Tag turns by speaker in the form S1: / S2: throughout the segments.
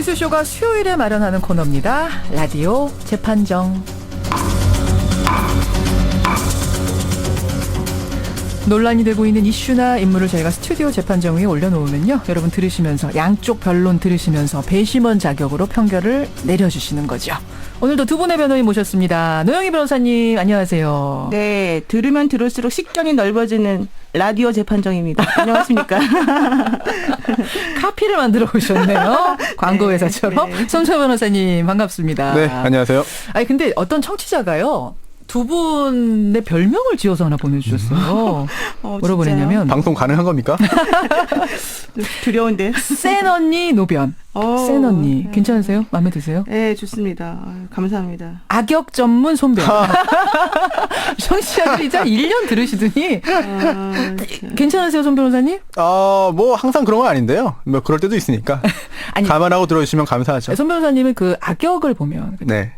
S1: 이슈쇼가 수요일에 마련하는 코너입니다. 라디오 재판정. 논란이 되고 있는 이슈나 인물을 저희가 스튜디오 재판정 위에 올려놓으면요, 여러분 들으시면서 양쪽 변론 들으시면서 배심원 자격으로 판결을 내려주시는 거죠. 오늘도 두 분의 변호인 모셨습니다. 노영희 변호사님 안녕하세요.
S2: 네, 들으면 들을수록 식견이 넓어지는 라디오 재판정입니다. 안녕하십니까?
S1: 카피를 만들어 오셨네요. 광고회사처럼.
S2: 네.
S1: 손수호 변호사님 반갑습니다.
S3: 네, 안녕하세요.
S1: 아니 근데 어떤 청취자가요, 두 분의 별명을 지어서 하나 보내주셨어요. 뭐라고 보냈냐면
S3: 방송 가능한 겁니까?
S2: 두려운데.
S1: 센 언니 노변. 센 언니 괜찮으세요? 마음에 드세요?
S2: 네, 좋습니다. 감사합니다.
S1: 악역 전문 손변. 청취자들이 이제 1년 들으시더니 괜찮으세요, 손 변호사님?
S3: 뭐 항상 그런 건 아닌데요. 뭐 그럴 때도 있으니까.
S1: 아니,
S3: 감안하고 들어주시면 감사하죠.
S1: 손 변호사님은 그 악역을 보면
S3: 네.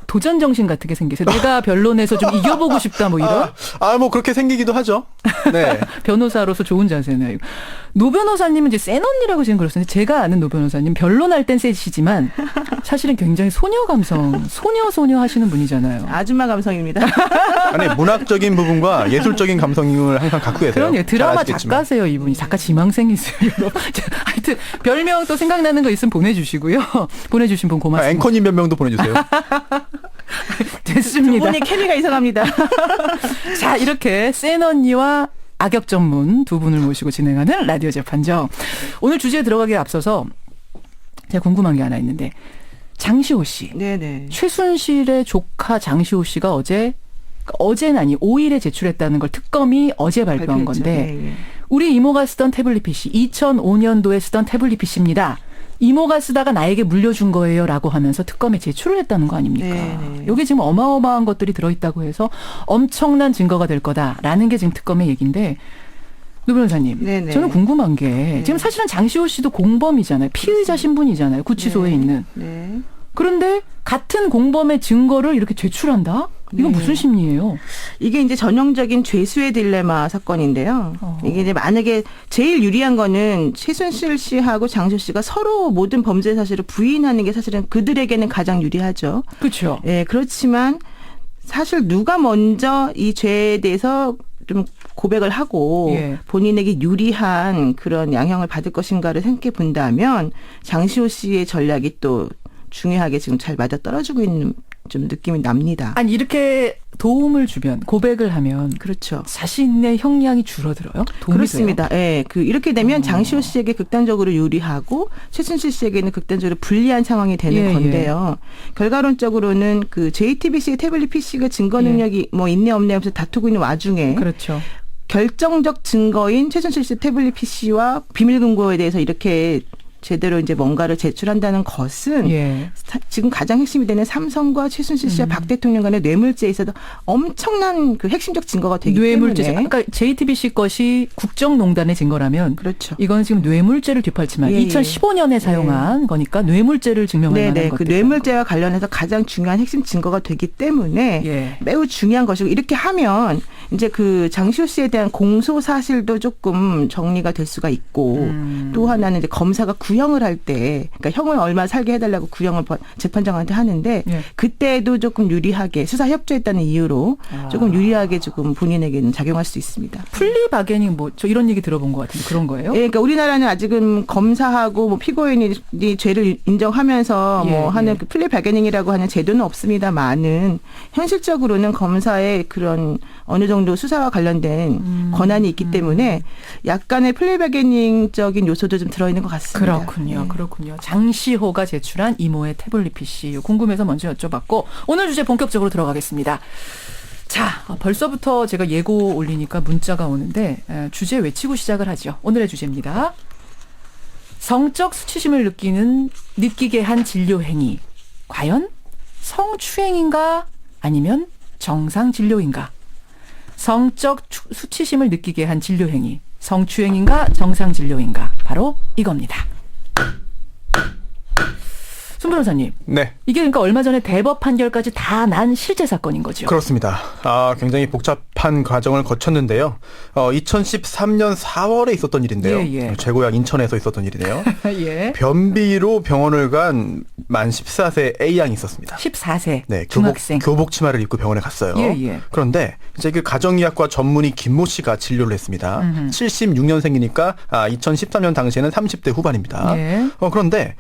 S1: 도전 정신 같은 게 생기세요. 내가 변론에서 좀 이겨보고 싶다 뭐 이런.
S3: 뭐 그렇게 생기기도 하죠. 네.
S1: 변호사로서 좋은 자세네요. 노 변호사님은 이제 센 언니라고 지금 그러셨는데, 제가 아는 노 변호사님 변론할 땐 세시지만 사실은 굉장히 소녀 감성, 소녀 하시는 분이잖아요.
S2: 아줌마 감성입니다.
S3: 아니, 문학적인 부분과 예술적인 감성을 항상 갖고 계세요.
S1: 그러네요. 드라마
S3: 잘 아시겠지만.
S1: 작가세요, 이분이. 작가 지망생이세요. 하여튼 별명 또 생각나는 거 있으면 보내주시고요. 보내주신 분 고맙습니다.
S3: 앵커님 변명도 보내주세요.
S2: 두
S1: 됐습니다.
S2: 분이 케미가 이상합니다.
S1: 자, 이렇게 센 언니와 악역 전문 두 분을 모시고 진행하는 라디오 재판정. 오늘 주제에 들어가기에 앞서서 제가 궁금한 게 하나 있는데, 장시호 씨.
S2: 네네.
S1: 최순실의 조카 장시호 씨가 어제는 아니 5일에 제출했다는 걸 특검이 어제 발표한
S2: 발표했죠.
S1: 건데,
S2: 네, 네.
S1: 우리 이모가 쓰던 태블릿 PC, 2005년도에 쓰던 태블릿 PC입니다. 이모가 쓰다가 나에게 물려준 거예요 라고 하면서 특검에 제출을 했다는 거 아닙니까?
S2: 네.
S1: 이게 지금 어마어마한 것들이 들어있다고 해서 엄청난 증거가 될 거다라는 게 지금 특검의 얘기인데, 노 변호사님,
S2: 네네.
S1: 저는 궁금한 게 지금 사실은 장시호 씨도 공범이잖아요. 피의자 신분이잖아요. 구치소에
S2: 네.
S1: 있는.
S2: 네.
S1: 그런데 같은 공범의 증거를 이렇게 제출한다? 이건
S2: 네.
S1: 무슨 심리예요?
S2: 이게 이제 전형적인 죄수의 딜레마 사건인데요. 이게 이제 만약에 제일 유리한 거는 최순실 씨하고 장시호 씨가 서로 모든 범죄 사실을 부인하는 게 사실은 그들에게는 가장 유리하죠.
S1: 그렇죠.
S2: 예, 그렇지만 사실 누가 먼저 이 죄에 대해서 좀 고백을 하고
S1: 예.
S2: 본인에게 유리한 그런 양형을 받을 것인가를 생각해 본다면 장시호 씨의 전략이 또 중요하게 지금 잘 맞아 떨어지고 있는 좀 느낌이 납니다.
S1: 아니, 이렇게 도움을 주면, 고백을 하면
S2: 그렇죠.
S1: 자신의 형량이 줄어들어요? 도움이
S2: 그렇습니다. 예. 장시호 씨에게 극단적으로 유리하고 최순실 씨에게는 극단적으로 불리한 상황이 되는
S1: 예,
S2: 건데요. 결과론적으로는 그 JTBC의 태블릿 PC가 증거 능력이 뭐 있네 없네 하면서 다투고 있는 와중에
S1: 돼요? 그렇죠.
S2: 결정적 증거인 최순실 씨 태블릿 PC와 비밀금고에 대해서 이렇게 제대로 이제 뭔가를 제출한다는 것은
S1: 예.
S2: 지금 가장 핵심이 되는 삼성과 최순실 씨와 박 대통령 간의 뇌물죄에 있어서 엄청난 그 핵심적 증거가 되기
S1: 뇌물죄.
S2: 때문에.
S1: 그러니까 JTBC 것이 국정농단의 증거라면,
S2: 그렇죠.
S1: 이건 지금 뇌물죄를 뒷받침한,
S2: 예, 예.
S1: 2015년에 사용한 거니까 뇌물죄를 증명할 만한
S2: 네네.
S1: 것들.
S2: 그 뇌물죄와 관련해서 가장 중요한 핵심 증거가 되기 때문에
S1: 예.
S2: 매우 중요한 것이고, 이렇게 하면 이제 그 장시호 씨에 대한 공소 사실도 조금 정리가 될 수가 있고, 또 하나는 이제 검사가 구형을 할 때, 그러니까 형을 얼마 살게 해달라고 구형을 재판장한테 하는데,
S1: 예.
S2: 그때도 조금 유리하게 수사 협조했다는 이유로 조금 유리하게 조금 본인에게는 작용할 수 있습니다.
S1: 플리 바게닝 저 이런 얘기 들어본 것 같은데 그런 거예요?
S2: 예, 그러니까 우리나라는 아직은 검사하고 뭐 피고인이 죄를 인정하면서
S1: 예,
S2: 뭐 하는
S1: 예.
S2: 그 플리 바게닝이라고 하는 제도는 없습니다만은 현실적으로는 검사의 그런 어느 정도 수사와 관련된 권한이 있기 때문에 약간의 플리 바게닝적인 요소도 좀 들어있는 것 같습니다.
S1: 그렇군요.
S2: 예.
S1: 그렇군요. 장시호가 제출한 이모의 태블릿 PC. 궁금해서 먼저 여쭤봤고, 오늘 주제 본격적으로 들어가겠습니다. 자, 벌써부터 제가 예고 올리니까 문자가 오는데, 주제 외치고 시작을 하죠. 오늘의 주제입니다. 성적 수치심을 느끼게 한 진료 행위. 과연 성추행인가 아니면 정상 진료인가? 성적 수치심을 느끼게 한 진료 행위. 성추행인가 정상 진료인가? 바로 이겁니다. 손 변호사님.
S3: 네.
S1: 이게 그러니까 얼마 전에 대법 판결까지 다 난 실제 사건인 거죠.
S3: 그렇습니다. 굉장히 복잡한 재판 과정을 거쳤는데요. 2013년 4월에 있었던 일인데요.
S1: 예.
S3: 제고향 인천에서 있었던 일이네요.
S1: 예.
S3: 변비로 병원을 간 만 14세 A양이 있었습니다.
S1: 14세
S3: 네,
S1: 중학생.
S3: 교복 치마를 입고 병원에 갔어요.
S1: 예.
S3: 그런데 이제 그 가정의학과 전문의 김모 씨가 진료를 했습니다. 76년생이니까 2013년 당시에는 30대 후반입니다.
S1: 예.
S3: 그런데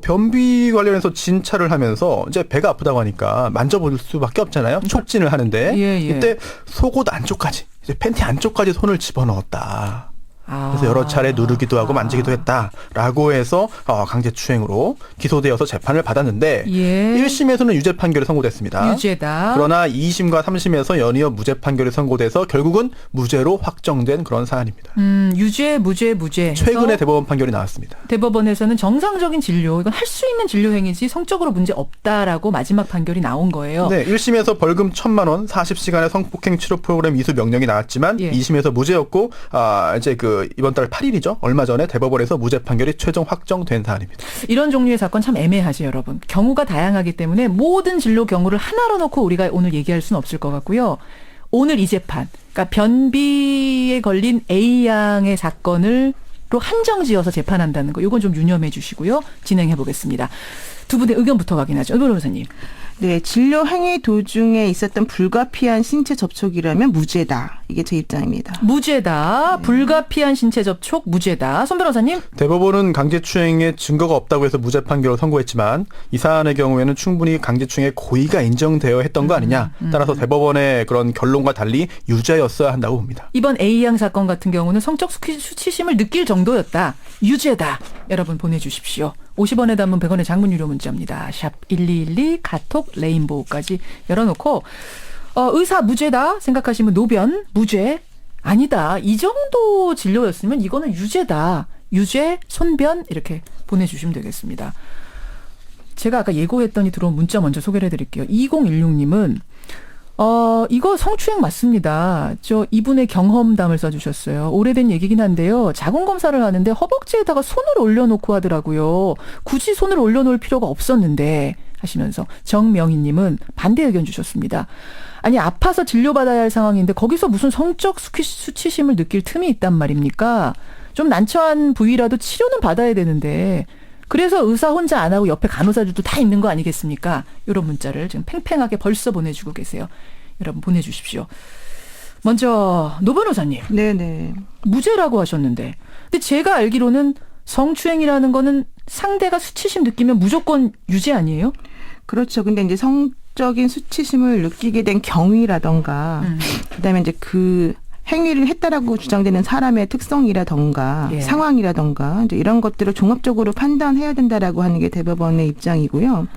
S3: 변비 관련해서 진찰을 하면서 이제 배가 아프다고 하니까 만져볼 수밖에 없잖아요. 촉진을 하는데
S1: 예.
S3: 이때 속옷 안쪽까지 이제 팬티 안쪽까지 손을 집어넣었다. 그래서 여러 차례 누르기도 하고 만지기도 했다라고 해서 강제추행으로 기소되어서 재판을 받았는데
S1: 예.
S3: 1심에서는 유죄 판결이 선고됐습니다.
S1: 유죄다.
S3: 그러나 2심과 3심에서 연이어 무죄 판결이 선고돼서 결국은 무죄로 확정된 그런 사안입니다.
S1: 유죄, 무죄.
S3: 최근에 대법원 판결이 나왔습니다.
S1: 대법원에서는 정상적인 진료, 이건 할 수 있는 진료 행위지 성적으로 문제 없다라고 마지막 판결이 나온 거예요.
S3: 네, 1심에서 벌금 1,000만 원, 40시간의 성폭행 치료 프로그램 이수 명령이 나왔지만
S1: 예.
S3: 2심에서 무죄였고 이제 이번 달 8일이죠. 얼마 전에 대법원에서 무죄 판결이 최종 확정된 사안입니다.
S1: 이런 종류의 사건 참 애매하지 여러분. 경우가 다양하기 때문에 모든 진로 경우를 하나로 놓고 우리가 오늘 얘기할 수는 없을 것 같고요. 오늘 이 재판, 그러니까 변비에 걸린 A양의 사건을 로 한정지어서 재판한다는 거, 이건 좀 유념해 주시고요. 진행해 보겠습니다. 두 분의 의견부터 확인하죠. 은 변호사님.
S2: 네, 진료 행위 도중에 있었던 불가피한 신체 접촉이라면 무죄다. 이게 제 입장입니다.
S1: 무죄다. 불가피한 신체 접촉 무죄다. 손 변호사님.
S3: 대법원은 강제추행에 증거가 없다고 해서 무죄 판결을 선고했지만 이 사안의 경우에는 충분히 강제추행의 고의가 인정되어 했던 거 아니냐. 따라서 대법원의 그런 결론과 달리 유죄였어야 한다고 봅니다.
S1: 이번 A양 사건 같은 경우는 성적 수치심을 느낄 정도였다. 유죄다. 여러분 보내주십시오. 50원의 단문 100원의 장문 유료 문자입니다. 샵 1212 카톡 레인보우까지 열어놓고 의사 무죄다 생각하시면 노변 무죄 아니다. 이 정도 진료였으면 이거는 유죄다. 유죄 손변 이렇게 보내주시면 되겠습니다. 제가 아까 예고했더니 들어온 문자 먼저 소개를 해드릴게요. 2016님은 이거 성추행 맞습니다. 이분의 경험담을 써주셨어요. 오래된 얘기긴 한데요. 자궁검사를 하는데 허벅지에다가 손을 올려놓고 하더라고요. 굳이 손을 올려놓을 필요가 없었는데 하시면서 정명희님은 반대 의견 주셨습니다. 아니 아파서 진료받아야 할 상황인데 거기서 무슨 성적 수치심을 느낄 틈이 있단 말입니까? 좀 난처한 부위라도 치료는 받아야 되는데 그래서 의사 혼자 안 하고 옆에 간호사들도 다 있는 거 아니겠습니까? 이런 문자를 지금 팽팽하게 벌써 보내주고 계세요. 여러분 보내주십시오. 먼저 노 변호사님.
S2: 네네.
S1: 무죄라고 하셨는데 근데 제가 알기로는 성추행이라는 거는 상대가 수치심 느끼면 무조건 유죄 아니에요?
S2: 그렇죠. 근데 이제 성적인 수치심을 느끼게 된 경위라던가 그다음에 이제 그 행위를 했다라고 주장되는 사람의 특성이라던가
S1: 예.
S2: 상황이라던가 이제 이런 것들을 종합적으로 판단해야 된다라고 하는 게 대법원의 입장이고요.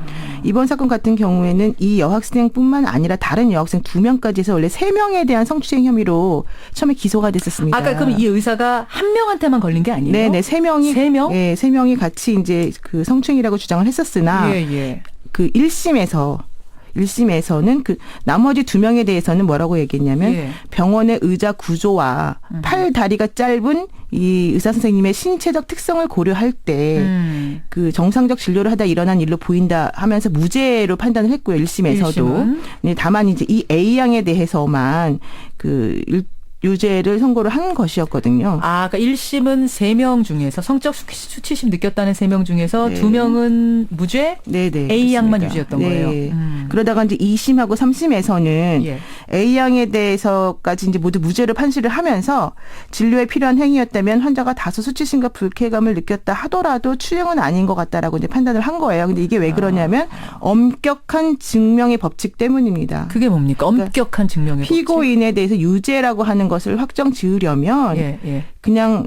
S2: 이번 사건 같은 경우에는 이 여학생뿐만 아니라 다른 여학생 2명까지 해서 원래 3명에 대한 성추행 혐의로 처음에 기소가 됐었습니다.
S1: 아까 그럼 이 의사가 한 명한테만 걸린 게 아니에요?
S2: 네네 3명이
S1: 3명?
S2: 네, 3명이 같이 이제 그 성추행이라고 주장을 했었으나
S1: 예.
S2: 그 1심에서는 그 나머지 2명에 대해서는 뭐라고 얘기했냐면
S1: 예.
S2: 병원의 의자 구조와 팔 다리가 짧은 이 의사 선생님의 신체적 특성을 고려할 때 그 정상적 진료를 하다 일어난 일로 보인다 하면서 무죄로 판단을 했고요. 1심에서도. 네, 다만 이제 이 A양에 대해서만 그 유죄를 선고를 한 것이었거든요.
S1: 그러니까 1심은 3명 중에서 성적 수치심 느꼈다는 3명 중에서
S2: 네.
S1: 2명은 무죄,
S2: 네네.
S1: A양만
S2: 그렇습니다.
S1: 유죄였던
S2: 네.
S1: 거예요.
S2: 그러다가 이제 2심하고 3심에서는
S1: 예.
S2: A양에 대해서까지 이제 모두 무죄를 판시를 하면서 진료에 필요한 행위였다면 환자가 다소 수치심과 불쾌감을 느꼈다 하더라도 추행은 아닌 것 같다라고 이제 판단을 한 거예요. 근데 이게 왜 그러냐면 엄격한 증명의 법칙 때문입니다.
S1: 그게 뭡니까? 엄격한 증명의
S2: 피고인에 대해서 유죄라고 하는 것을 확정 지으려면
S1: 예.
S2: 그냥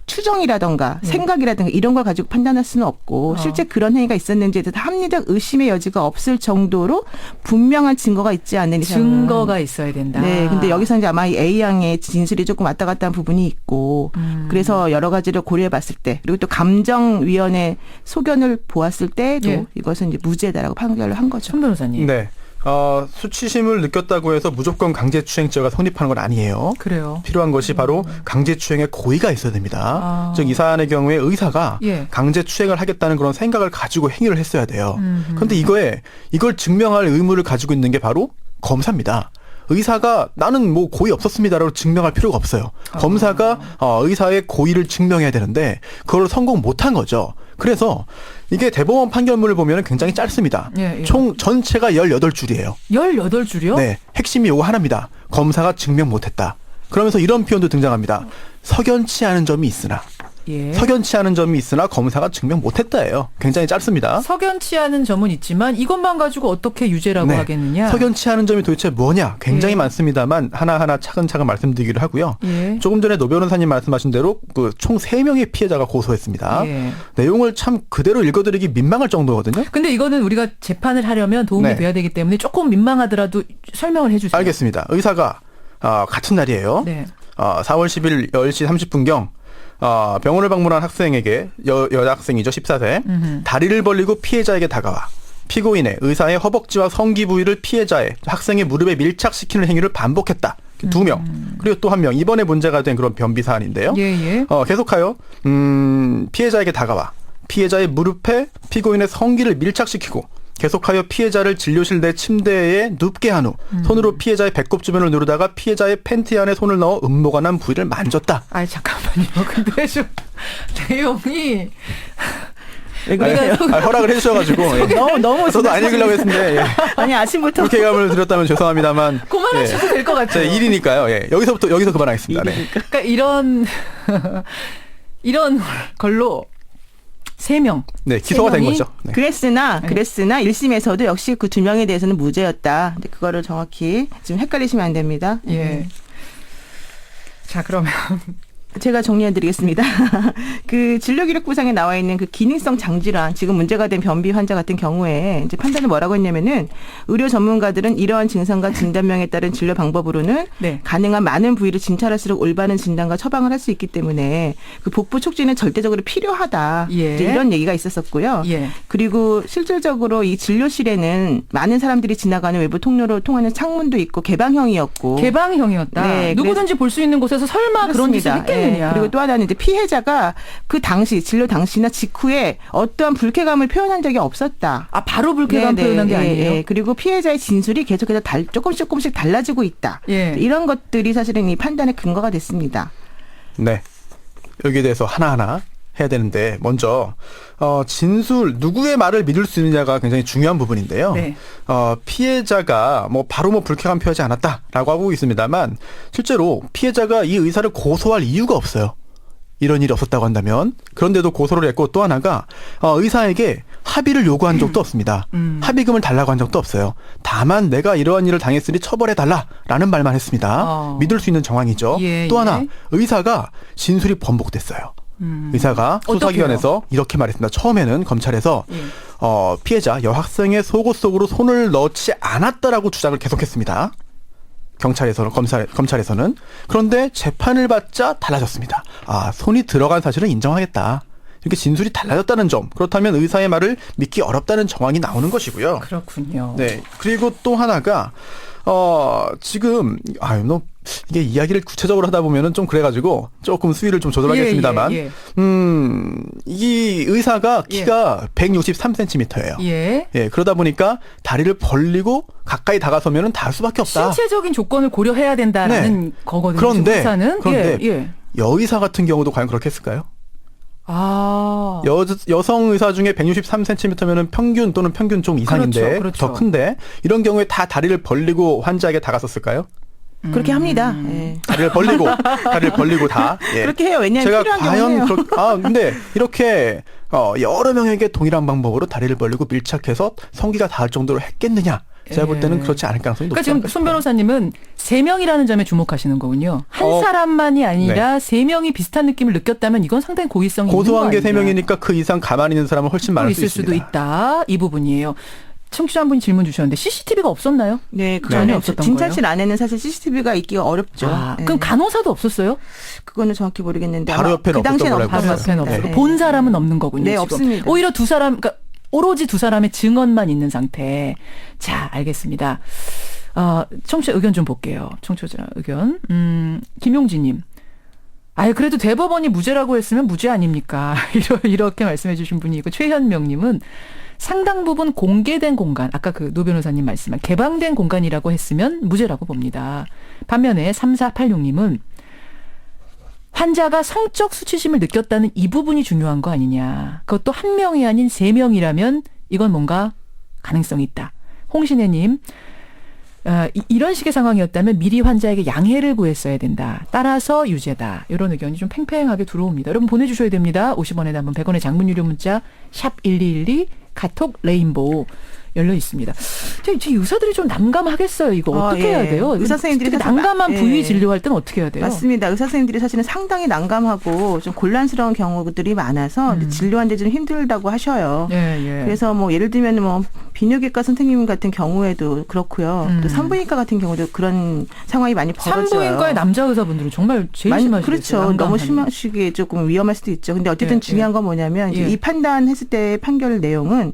S2: 추정이라던가 생각이라든가 이런 걸 가지고 판단할 수는 없고 실제 그런 행위가 있었는지에 대해서 합리적 의심의 여지가 없을 정도로 분명한 증거가 있지 않는 이상은
S1: 증거가 있어야 된다.
S2: 네, 근데 여기서 이제 아마 이 A양의 진술이 조금 왔다 갔다 한 부분이 있고 그래서 여러 가지를 고려해봤을 때 그리고 또 감정위원회 소견을 보았을 때도
S1: 예.
S2: 이것은 이제 무죄다라고 판결을 한 거죠.
S1: 손 변호사님.
S3: 네. 수치심을 느꼈다고 해서 무조건 강제추행죄가 성립하는 건 아니에요.
S1: 그래요.
S3: 필요한 것이 바로 강제추행의 고의가 있어야 됩니다. 즉 이 사안의 경우에 의사가
S1: 예.
S3: 강제추행을 하겠다는 그런 생각을 가지고 행위를 했어야 돼요. 그런데 이걸 증명할 의무를 가지고 있는 게 바로 검사입니다. 의사가 나는 뭐 고의 없었습니다라고 증명할 필요가 없어요. 검사가 의사의 고의를 증명해야 되는데 그걸 성공 못한 거죠. 그래서 이게 대법원 판결문을 보면 굉장히 짧습니다.
S1: 예, 예.
S3: 총 전체가 18줄이에요.
S1: 18줄이요?
S3: 네. 핵심이 요거 하나입니다. 검사가 증명 못했다. 그러면서 이런 표현도 등장합니다. 석연치 않은 점이 있으나.
S1: 예.
S3: 석연치 않은 점이 있으나 검사가 증명 못했다예요. 굉장히 짧습니다.
S1: 석연치 않은 점은 있지만 이것만 가지고 어떻게 유죄라고
S3: 네.
S1: 하겠느냐.
S3: 석연치 않은 점이 도대체 뭐냐? 굉장히
S1: 예.
S3: 많습니다만 하나하나 차근차근 말씀드리기를 하고요.
S1: 예.
S3: 조금 전에 노 변호사님 말씀하신 대로 그 총 3명의 피해자가 고소했습니다.
S1: 예.
S3: 내용을 참 그대로 읽어드리기 민망할 정도거든요.
S1: 근데 이거는 우리가 재판을 하려면 도움이
S3: 네.
S1: 돼야 되기 때문에 조금 민망하더라도 설명을 해 주세요.
S3: 알겠습니다. 의사가 같은 날이에요.
S1: 네.
S3: 4월 10일 10시 30분경 병원을 방문한 학생에게 여학생이죠. 14세. 다리를 벌리고 피해자에게 다가와 피고인의 의사의 허벅지와 성기 부위를 피해자의 학생의 무릎에 밀착시키는 행위를 반복했다. 2명. 그리고 또 1명. 이번에 문제가 된 그런 변비 사안인데요.
S1: 예, 예.
S3: 계속하여 피해자에게 다가와 피해자의 무릎에 피고인의 성기를 밀착시키고 계속하여 피해자를 진료실 내 침대에 눕게 한 후 손으로 피해자의 배꼽 주변을 누르다가 피해자의 팬티 안에 손을 넣어 음모가 난 부위를 만졌다.
S1: 아니 잠깐만요. 근데 좀 내용이
S2: 왜 그러세요?
S3: 허락을 해주셔가지고 예.
S2: 너무
S3: 저도 안 읽으려고 했는데 예.
S2: 아니 아침부터
S3: 불쾌감을 드렸다면 죄송합니다만
S1: 그만하셔도 될 것 같아요.
S3: 제 일이니까요. 예. 여기서 그만하겠습니다. 네.
S1: 그러니까 이런 걸로 3명.
S3: 네, 기소가 된 거죠. 네.
S2: 그랬으나 1심에서도 역시 그 2명에 대해서는 무죄였다. 근데 그거를 정확히 지금 헷갈리시면 안 됩니다.
S1: 예. 자, 그러면
S2: 제가 정리해드리겠습니다. 그 진료기록부상에 나와 있는 그 기능성 장질환, 지금 문제가 된 변비 환자 같은 경우에 이제 판단을 뭐라고 했냐면은 의료 전문가들은 이러한 증상과 진단명에 따른 진료 방법으로는
S1: 네.
S2: 가능한 많은 부위를 진찰할수록 올바른 진단과 처방을 할 수 있기 때문에 그 복부 촉진은 절대적으로 필요하다.
S1: 예.
S2: 이제 이런 얘기가 있었었고요.
S1: 예.
S2: 그리고 실질적으로 이 진료실에는 많은 사람들이 지나가는 외부 통로로 통하는 창문도 있고 개방형이었고.
S1: 개방형이었다.
S2: 네,
S1: 누구든지 볼 수 있는 곳에서 설마 그런 짓을
S2: 그렇습니다.
S1: 했겠느냐.
S2: 예. 그리고 또 하나는 이제 피해자가 그 당시 진료 당시나 직후에 어떠한 불쾌감을 표현한 적이 없었다.
S1: 아, 바로 불쾌감 표현한 게 아니에요?
S2: 예. 그리고 피해자의 진술이 계속해서 조금씩 달라지고 있다.
S1: 예.
S2: 이런 것들이 사실은 이 판단의 근거가 됐습니다.
S3: 네. 여기에 대해서 하나하나 해야 되는데 먼저 진술 누구의 말을 믿을 수 있느냐가 굉장히 중요한 부분인데요.
S1: 네.
S3: 피해자가 바로 불쾌감 표하지 않았다라고 하고 있습니다만 실제로 피해자가 이 의사를 고소할 이유가 없어요. 이런 일이 없었다고 한다면. 그런데도 고소를 했고 또 하나가 의사에게 합의를 요구한 적도 없습니다. 합의금을 달라고 한 적도 없어요. 다만 내가 이러한 일을 당했으니 처벌해달라라는 말만 했습니다. 믿을 수 있는 정황이죠.
S1: 예,
S3: 또 하나
S1: 예.
S3: 의사가 진술이 번복됐어요. 의사가 수사기관에서 이렇게 말했습니다. 처음에는 검찰에서
S1: 예.
S3: 피해자 여학생의 속옷 속으로 손을 넣지 않았다라고 주장을 계속했습니다. 검찰에서는. 그런데 재판을 받자 달라졌습니다. 손이 들어간 사실은 인정하겠다. 이렇게 진술이 달라졌다는 점. 그렇다면 의사의 말을 믿기 어렵다는 정황이 나오는 것이고요.
S1: 그렇군요.
S3: 네. 그리고 또 하나가 지금 이게 이야기를 구체적으로 하다 보면은 좀 그래가지고 조금 수위를 좀 조절하겠습니다만,
S1: 예.
S3: 이 의사가 키가 163cm예요.
S1: 예.
S3: 예, 그러다 보니까 다리를 벌리고 가까이 다가서면은 닿을 수밖에 없다.
S1: 신체적인 조건을 고려해야 된다는
S3: 네.
S1: 거거든요.
S3: 그런데
S1: 의사는. 예.
S3: 여의사 같은 경우도 과연 그렇게 했을까요?
S1: 아.
S3: 여성 의사 중에 163cm면은 평균 또는 평균 좀 이상인데
S1: 그렇죠.
S3: 더 큰데 이런 경우에 다 다리를 벌리고 환자에게 다가섰을까요?
S2: 그렇게 합니다. 예.
S3: 다리를 벌리고 다. 예.
S2: 그렇게 해요. 왜냐하면
S3: 제가
S2: 필요한
S3: 과연
S2: 경우는
S3: 근데 이렇게 여러 명에게 동일한 방법으로 다리를 벌리고 밀착해서 성기가 닿을 정도로 했겠느냐? 제가 볼 때는 그렇지 않을 가능성이 높다.
S1: 그러니까 지금 손 변호사님은 3명이라는 점에 주목하시는 거군요. 한 사람만이 아니라 3명이 비슷한 느낌을 느꼈다면 이건 상당히 고의성이 있는 거
S3: 고소한 게
S1: 아니냐.
S3: 3명이니까 그 이상 가만히 있는 사람은 훨씬 많을 수
S1: 있을 수도
S3: 있습니다.
S1: 있다. 이 부분이에요. 청취자 한 분이 질문 주셨는데 CCTV가 없었나요?
S2: 네,
S1: 전혀 없었던
S2: 진찰실 안에는 사실 CCTV가 있기가 어렵죠. 예.
S1: 그럼 간호사도 없었어요?
S2: 그거는 정확히 모르겠는데
S3: 바로
S2: 아마
S3: 옆에는
S2: 그 당시에는
S3: 없었던 걸로
S2: 없었던
S3: 알고
S2: 것
S1: 바로
S3: 있어요.
S1: 옆에는
S2: 같습니다.
S1: 없어요.
S2: 네.
S1: 본 사람은 없는 거군요.
S2: 네,
S1: 지금.
S2: 없습니다.
S1: 오히려 오로지 두 사람의 증언만 있는 상태. 자, 알겠습니다. 청취자 의견 좀 볼게요. 청취자 의견. 김용진님. 아유, 그래도 대법원이 무죄라고 했으면 무죄 아닙니까? 이렇게 말씀해 주신 분이 있고, 최현명님은 상당 부분 공개된 공간, 아까 그 노 변호사님 말씀한 개방된 공간이라고 했으면 무죄라고 봅니다. 반면에 3486님은 환자가 성적 수치심을 느꼈다는 이 부분이 중요한 거 아니냐. 그것도 한 명이 아닌 3명이라면 이건 뭔가 가능성이 있다. 홍신혜님, 이런 식의 상황이었다면 미리 환자에게 양해를 구했어야 된다. 따라서 유죄다. 이런 의견이 좀 팽팽하게 들어옵니다. 여러분 보내주셔야 됩니다. 50원에 남은 100원의 장문 유료 문자 샵 1212 카톡 레인보우 열려 있습니다. 제 의사들이 좀 난감하겠어요. 이거 어떻게 해야 돼요?
S2: 의사 선생님들이
S1: 특히 난감한 부위 진료할 때는 어떻게 해야 돼요?
S2: 맞습니다. 의사 선생님들이 사실은 상당히 난감하고 좀 곤란스러운 경우들이 많아서 진료하는데 좀 힘들다고 하셔요. 그래서 뭐 예를 들면 뭐 비뇨기과 선생님 같은 경우에도 그렇고요. 또 산부인과 같은 경우도 그런 상황이 많이 벌어져요.
S1: 산부인과의 남자 의사분들은 정말 제일 심하시겠어요.
S2: 그렇죠. 너무 심하시게 조금 위험할 수도 있죠. 근데 어쨌든 중요한 건 뭐냐면 이 판단했을 때의 판결 내용은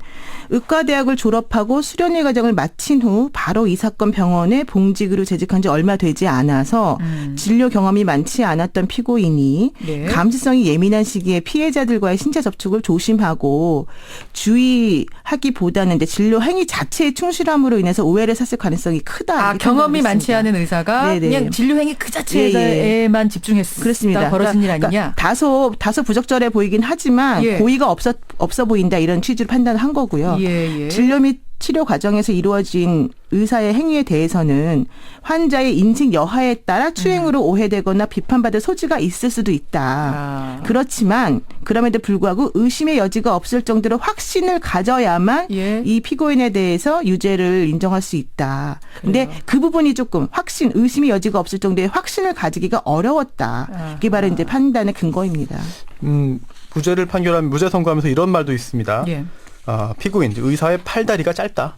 S2: 의과대학을 졸업하고 수련회 과정을 마친 후 바로 이 사건 병원에 봉직으로 재직한 지 얼마 되지 않아서 진료 경험이 많지 않았던 피고인이 감수성이 예민한 시기에 피해자들과의 신체 접촉을 조심하고 주의하기보다는 이제 진료 행위 자체에 충실함으로 인해서 오해를 샀을 가능성이 크다.
S1: 경험이 많지 않은 의사가 그냥 진료 행위 그 자체에만 집중했다.
S2: 그렇습니다.
S1: 벌어진 일 아니냐.
S2: 그러니까 다소 부적절해 보이긴 하지만 고의가 없어 보인다 이런 취지로 판단을 한 거고요. 진료 및 치료 과정에서 이루어진 의사의 행위에 대해서는 환자의 인식 여하에 따라 추행으로 오해되거나 비판받을 소지가 있을 수도 있다. 그렇지만 그럼에도 불구하고 의심의 여지가 없을 정도로 확신을 가져야만 이 피고인에 대해서 유죄를 인정할 수 있다. 근데 그 부분이 조금 의심의 여지가 없을 정도의 확신을 가지기가 어려웠다. 이게 바로 이제 판단의 근거입니다.
S3: 무죄를 판결하면 무죄 선고하면서 이런 말도 있습니다. 피고인, 의사의 팔다리가 짧다.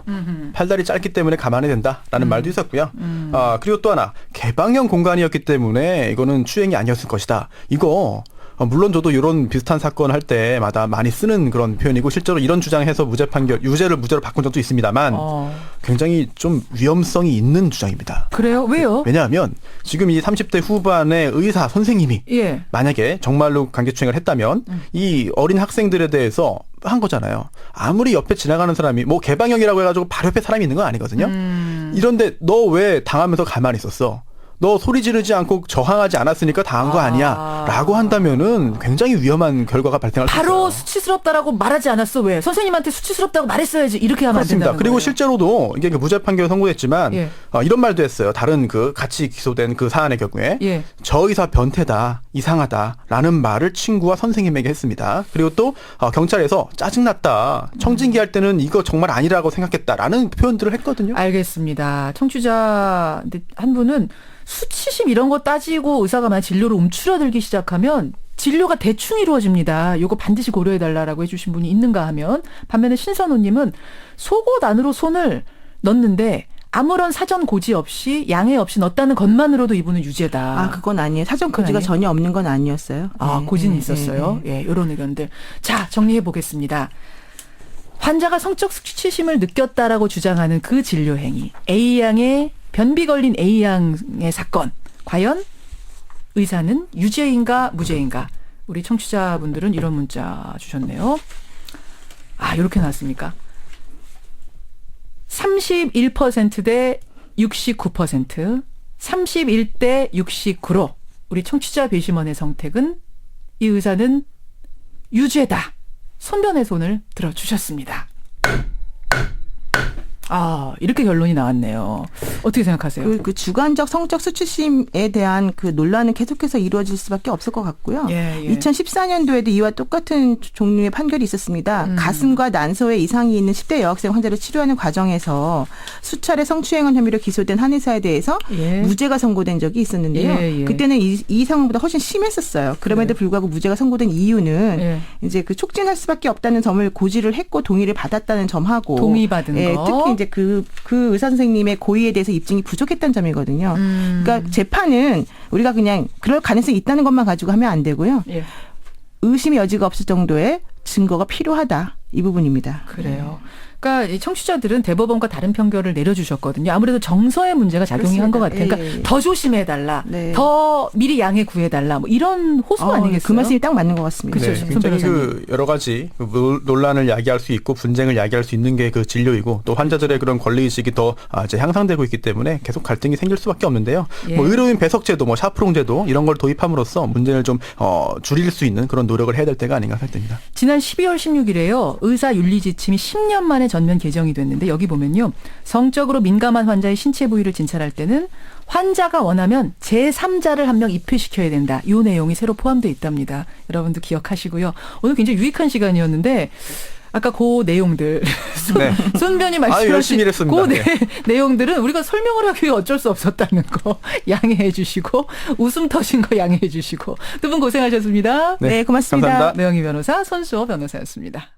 S3: 팔다리 짧기 때문에 감안이 된다라는 말도 있었고요. 그리고 또 하나, 개방형 공간이었기 때문에 이거는 추행이 아니었을 것이다. 이거 물론 저도 이런 비슷한 사건 할 때마다 많이 쓰는 그런 표현이고 실제로 이런 주장해서 유죄를 무죄로 바꾼 적도 있습니다만 굉장히 좀 위험성이 있는 주장입니다.
S1: 그래요? 왜요?
S3: 왜냐하면 지금 이 30대 후반의 의사 선생님이 만약에 정말로 강제추행을 했다면 이 어린 학생들에 대해서 한 거잖아요. 아무리 옆에 지나가는 사람이 뭐 개방형이라고 해가지고 바로 옆에 사람이 있는 건 아니거든요. 이런데 너 왜 당하면서 가만히 있었어? 너 소리 지르지 않고 저항하지 않았으니까 당한 거 아니야 라고 한다면은 굉장히 위험한 결과가 발생할 수 있어요.
S1: 바로 수치스럽다라고 말하지 않았어. 왜? 선생님한테 수치스럽다고 말했어야지. 이렇게 하면 안 된다는
S3: 그리고
S1: 거예요.
S3: 실제로도 이게 무죄 판결 선고했지만 이런 말도 했어요. 다른 그 같이 기소된 그 사안의 경우에 저 의사 변태다, 이상하다라는 말을 친구와 선생님에게 했습니다. 그리고 또 경찰에서 짜증났다, 청진기 할 때는 이거 정말 아니라고 생각했다라는 표현들을 했거든요.
S1: 알겠습니다. 청취자 한 분은 수치심 이런 거 따지고 의사가 만약 진료를 움츠러들기 시작하면 진료가 대충 이루어집니다. 요거 반드시 고려해달라고 해주신 분이 있는가 하면, 반면에 신선호님은 속옷 안으로 손을 넣는데 아무런 사전 고지 없이 양해 없이 넣었다는 것만으로도 이분은 유죄다.
S2: 그건 아니에요. 사전 고지가 전혀 없는 건 아니었어요.
S1: 고지는 있었어요. 이런 의견들. 자, 정리해 보겠습니다. 환자가 성적 수치심을 느꼈다라고 주장하는 그 진료 행위, A양의 변비 걸린 A양의 사건, 과연 의사는 유죄인가 무죄인가? 우리 청취자분들은 이런 문자 주셨네요. 이렇게 나왔습니까? 31% 대 69%, 31대 69로 우리 청취자 배심원의 선택은 이 의사는 유죄다. 손변의 손을 들어주셨습니다. 이렇게 결론이 나왔네요. 어떻게 생각하세요?
S2: 그 주관적 성적 수치심에 대한 그 논란은 계속해서 이루어질 수밖에 없을 것 같고요. 2014년도에도 이와 똑같은 종류의 판결이 있었습니다. 가슴과 난소에 이상이 있는 10대 여학생 환자를 치료하는 과정에서 수차례 성추행한 혐의로 기소된 한 의사에 대해서 무죄가 선고된 적이 있었는데요. 그때는 이 상황보다 훨씬 심했었어요. 그럼에도 불구하고 무죄가 선고된 이유는 이제 그 촉진할 수밖에 없다는 점을 고지를 했고 동의를 받았다는 점하고
S1: 동의받은 거.
S2: 특히 이제 그 의사 선생님의 고의에 대해서 입증이 부족했다는 점이거든요. 그러니까 재판은 우리가 그냥 그럴 가능성이 있다는 것만 가지고 하면 안 되고요. 의심의 여지가 없을 정도의 증거가 필요하다. 이 부분입니다.
S1: 그래요. 그러니까 이 청취자들은 대법원과 다른 판결을 내려주셨거든요. 아무래도 정서의 문제가 작용한 것 같아요. 그러니까
S2: 예.
S1: 더 조심해달라,
S2: 네.
S1: 더 미리 양해 구해달라, 뭐 이런 호소 아니겠어요?
S2: 그 말씀이 딱 맞는 것 같습니다.
S1: 그쵸,
S3: 네,
S1: 손
S3: 굉장히
S1: 변호사님.
S3: 그 여러 가지 논란을 야기할 수 있고 분쟁을 야기할 수 있는 게 그 진료이고 또 환자들의 그런 권리 의식이 더 이제 향상되고 있기 때문에 계속 갈등이 생길 수밖에 없는데요.
S1: 예.
S3: 뭐 의료인 배석제도, 뭐 샤프롱제도 이런 걸 도입함으로써 문제를 좀 줄일 수 있는 그런 노력을 해야 될 때가 아닌가 생각됩니다.
S1: 지난 12월 16일에요. 의사 윤리 지침이 10년 만에 전면 개정이 됐는데 여기 보면요. 성적으로 민감한 환자의 신체 부위를 진찰할 때는 환자가 원하면 제3자를 한 명 입회시켜야 된다. 이 내용이 새로 포함되어 있답니다. 여러분도 기억하시고요. 오늘 굉장히 유익한 시간이었는데 아까 그 내용들
S3: 네.
S1: 손 변이
S3: 아유,
S1: 말씀하신
S3: 열심히 일했습니다.
S1: 그
S3: 네.
S1: 내용들은 우리가 설명을 하기 위해 어쩔 수 없었다는 거 양해해 주시고 웃음 터진 거 양해해 주시고 두 분 고생하셨습니다.
S2: 네, 고맙습니다.
S3: 감사합니다.
S1: 매영희 변호사, 손수호 변호사였습니다.